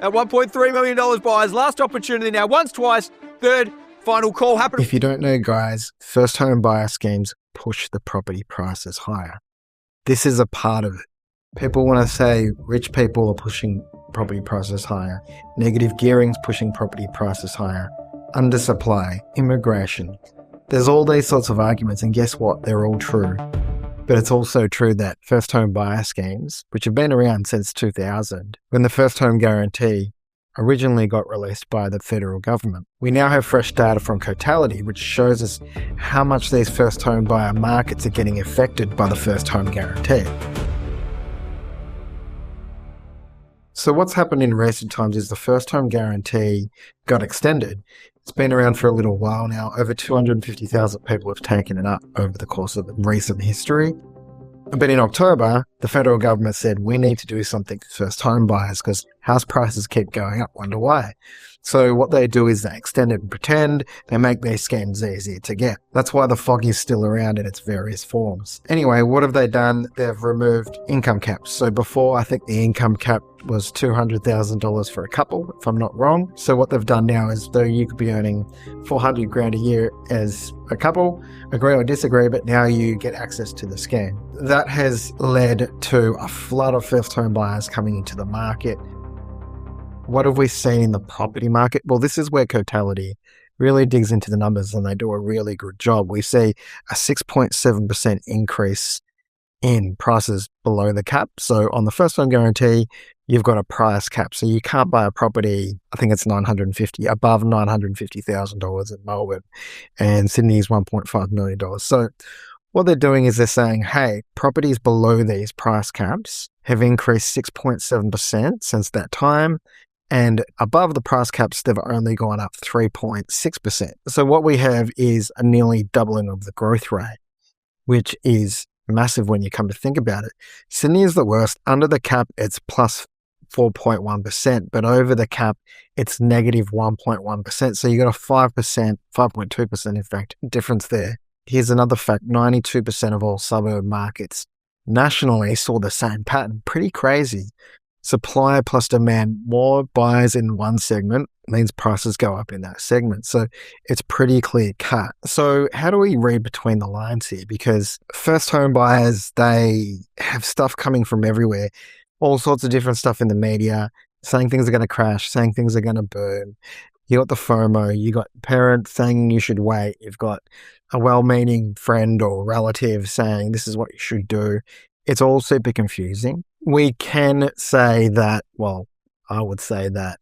at $1.3 million buyers. Last opportunity now. Once, twice, third, final call happening. If you don't know, guys, first home buyer schemes push the property prices higher. This is a part of it. People want to say rich people are pushing property prices higher. Negative gearing's pushing property prices higher. Undersupply, immigration. There's all these sorts of arguments, and guess what? They're all true. But it's also true that first home buyer schemes, which have been around since 2000, when the first home guarantee originally got released by the federal government. We now have fresh data from Cotality, which shows us how much these first home buyer markets are getting affected by the first home guarantee. So what's happened in recent times is the first home guarantee got extended. It's been around for a little while now. Over 250,000 people have taken it up over the course of recent history. But in October, the federal government said, we need to do something for first home buyers because house prices keep going up. Wonder why? So what they do is they extend it and pretend. They make these schemes easier to get. That's why the fog is still around in its various forms. Anyway, what have they done? They've removed income caps. So before, I think the income cap was $200,000 for a couple, if I'm not wrong. So what they've done now is, though you could be earning $400,000 a year as a couple, agree or disagree, but now you get access to the scheme. That has led to a flood of first home buyers coming into the market. What have we seen in the property market? Well, this is where Cotality really digs into the numbers, and they do a really good job. We see a 6.7% increase in prices below the cap. So on the first home guarantee, you've got a price cap. So you can't buy a property, I think it's above $950,000 in Melbourne, and Sydney is $1.5 million. So what they're doing is they're saying, hey, properties below these price caps have increased 6.7% since that time. And above the price caps, they've only gone up 3.6%. So what we have is a nearly doubling of the growth rate, which is massive when you come to think about it. Sydney is the worst. Under the cap, it's plus 4.1%, but over the cap, it's negative 1.1%. So you got a 5%, 5.2% in fact, difference there. Here's another fact. 92% of all suburb markets nationally saw the same pattern. Pretty crazy. Supply plus demand, more buyers in one segment means prices go up in that segment. So it's pretty clear cut. So how do we read between the lines here? Because first home buyers, they have stuff coming from everywhere, all sorts of different stuff in the media, saying things are going to crash, saying things are going to boom. You got the FOMO, you got parents saying you should wait, you've got a well-meaning friend or relative saying this is what you should do. It's all super confusing. We can say that, well, I would say that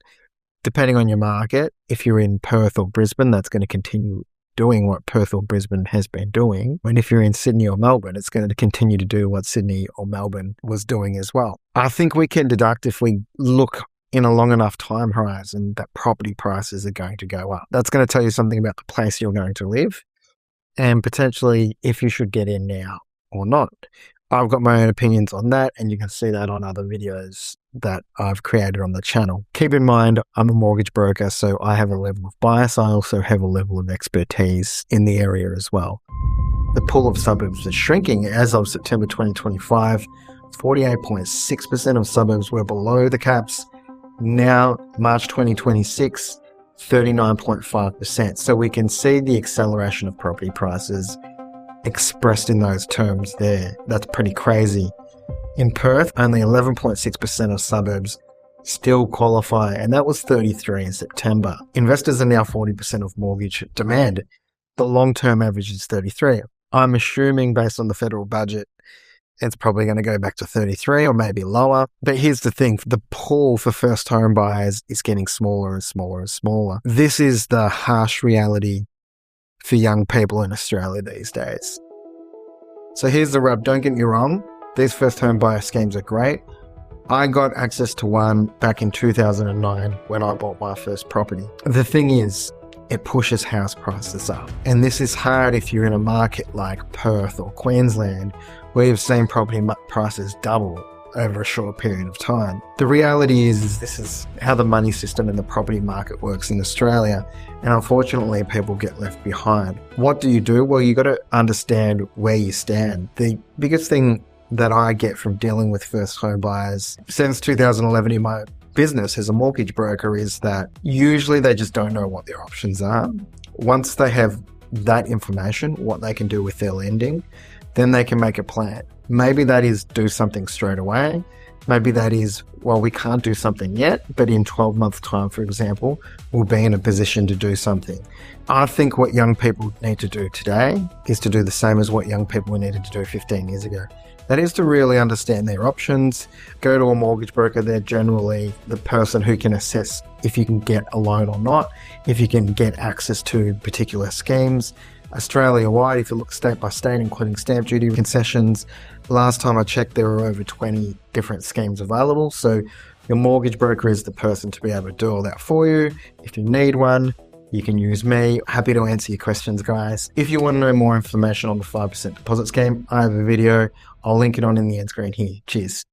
depending on your market, if you're in Perth or Brisbane, that's going to continue doing what Perth or Brisbane has been doing. And if you're in Sydney or Melbourne, it's going to continue to do what Sydney or Melbourne was doing as well. I think we can deduct, if we look in a long enough time horizon, that property prices are going to go up. That's going to tell you something about the place you're going to live and potentially if you should get in now or not. I've got my own opinions on that, and you can see that on other videos that I've created on the channel. Keep in mind, I'm a mortgage broker, so I have a level of bias. I also have a level of expertise in the area as well. The pool of suburbs is shrinking. As of September 2025, 48.6% of suburbs were below the caps. Now, March 2026, 39.5%. So we can see the acceleration of property prices expressed in those terms there. That's pretty crazy. In Perth, only 11.6% of suburbs still qualify, and that was 33 in September. Investors are now 40% of mortgage demand. The long-term average is 33. I'm assuming based on the federal budget, it's probably going to go back to 33 or maybe lower. But here's the thing, the pool for first home buyers is getting smaller and smaller and smaller. This is the harsh reality for young people in Australia these days. So here's the rub. Don't get me wrong. These first home buyer schemes are great. I got access to one back in 2009 when I bought my first property. The thing is, it pushes house prices up. And this is hard if you're in a market like Perth or Queensland, where you've seen property prices double over a short period of time. The reality is this is how the money system and the property market works in Australia, and unfortunately people get left behind. What do you do? Well, you got to understand where you stand. The biggest thing that I get from dealing with first home buyers since 2011 in my business as a mortgage broker is that usually they just don't know what their options are. Once they have that information, what they can do with their lending, then they can make a plan. Maybe that is do something straight away. Maybe that is, well, we can't do something yet, but in 12 months' time, for example, we'll be in a position to do something. I think what young people need to do today is to do the same as what young people needed to do 15 years ago. That is to really understand their options. Go to a mortgage broker. They're generally the person who can assess if you can get a loan or not, if you can get access to particular schemes. Australia-wide, if you look state by state, including stamp duty concessions, last time I checked, there were over 20 different schemes available. So your mortgage broker is the person to be able to do all that for you. If you need one, you can use me. Happy to answer your questions, guys. If you want to know more information on the 5% deposit scheme, I have a video. I'll link it on in the end screen here. Cheers.